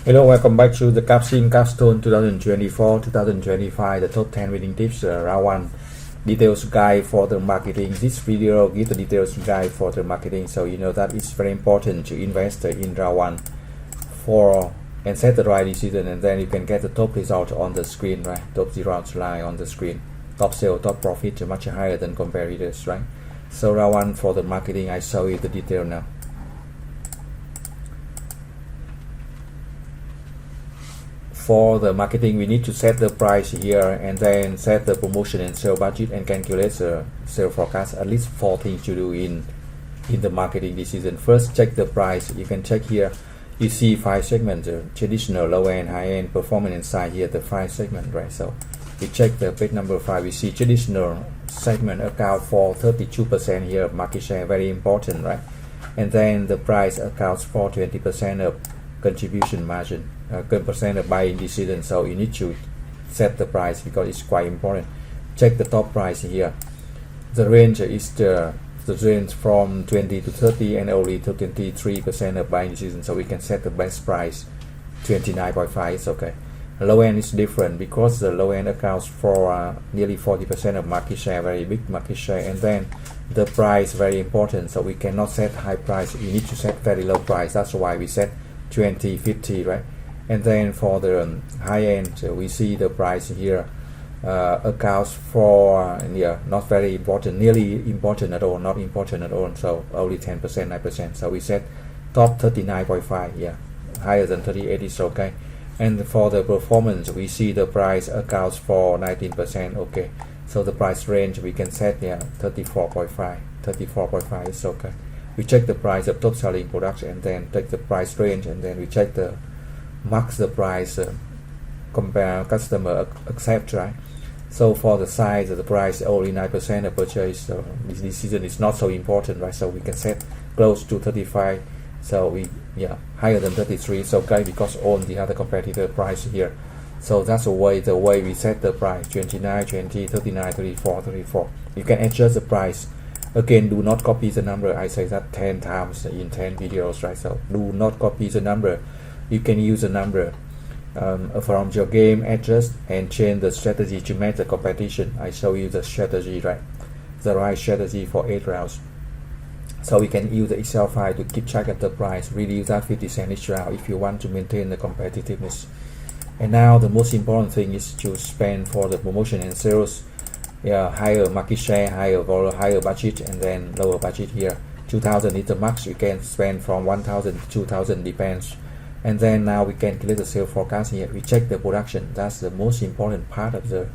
Hello, welcome back to the Capstone 2024-2025, the top 10 winning tips, round 1 details guide for the marketing. This video gives the details guide for the marketing, so you know that it's very important to invest in round 1 for and set the right decision, and then you can get the top result on the screen, right? Top 0 line on the screen, top sale, top profit much higher than competitors, right? So round 1 for the marketing, I show you the detail now. For the marketing, we need to set the price here and then set the promotion and sale budget and calculate the sale forecast. At least 4 things to do in the marketing decision. First, check the price. You can check here. You see 5 segments: traditional, low end, high end, performance, inside here the 5 segments, right? So we check the page number 5. We see traditional segment account for 32% here of market share, very important, right? And then the price accounts for 20% of contribution margin, percent of buying decision. So you need to set the price because it's quite important. Check the top price here. The range is the range from 20 to 30 and only to 23% of buying decision. So we can set the best price 29.5 is okay. Low end is different because the low end accounts for nearly 40% of market share, very big market share. And then the price very important, so we cannot set high price. You need to set very low price. That's why we set 20, 50, right? And then for the high end, we see the price here accounts for not very important, nearly important at all, not important at all, so only 10%, 9%. So we set top 39.5, yeah, higher than 38 is okay. And for the performance, we see the price accounts for 19%, okay. So the price range we can set 34.5 is okay. We check the price of top selling products and then take the price range, and then we check the max the price compare customer accept, right? So for the size of the price, only 9% of purchase, so this decision is not so important, right? So we can set close to 35, so we higher than 33 is okay because all the other competitor price here. So that's the way we set the price: 29, 20, 39, 34, 34. You can adjust the price. Again, do not copy the number. I say that 10 times in 10 videos, right? So do not copy the number. You can use the number from your game, adjust and change the strategy to match the competition. I show you the strategy, right? The right strategy for 8 rounds. So we can use the Excel file to keep track of the price. Really use that 50 cents each round if you want to maintain the competitiveness. And now the most important thing is to spend for the promotion and sales. Higher market share, higher volume, higher budget, and then lower budget here. 2,000 is the max. We can spend from 1,000 to 2,000, depends. And then now we can calculate the sales forecast here. We check the production. That's the most important part of the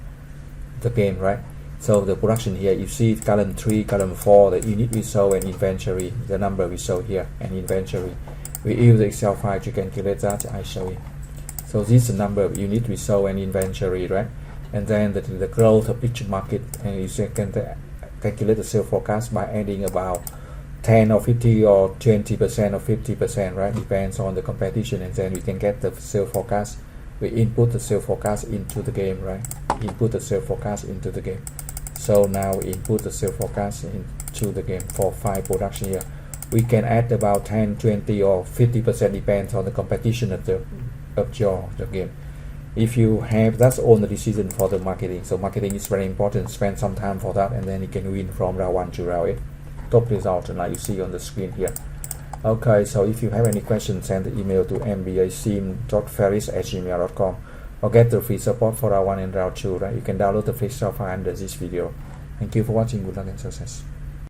game, right? So the production here, you see column 3, column 4, the unit we sold and inventory, the number we sold here and inventory. We use the Excel file to calculate that. I show you. So this is the number of unit we sold and inventory, right? And then the growth of each market, and you can calculate the sales forecast by adding about 10 or 50 or 20% or 50%, right? Depends on the competition, and then we can get the sales forecast. We input the sales forecast into the game, right? Input the sales forecast into the game. So now we input the sales forecast into the game for 5 production here. We can add about 10, 20 or 50%, depends on the competition of your game. If you have, that's all the decision for the marketing. So marketing is very important. Spend some time for that, and then you can win from round 1 to round 8. Top result, like you see on the screen here. Okay, so if you have any questions, send the email to mbacim.ferris@gmail.com or get the free support for round 1 and round 2, right? You can download the free software under this video. Thank you for watching. Good luck and success.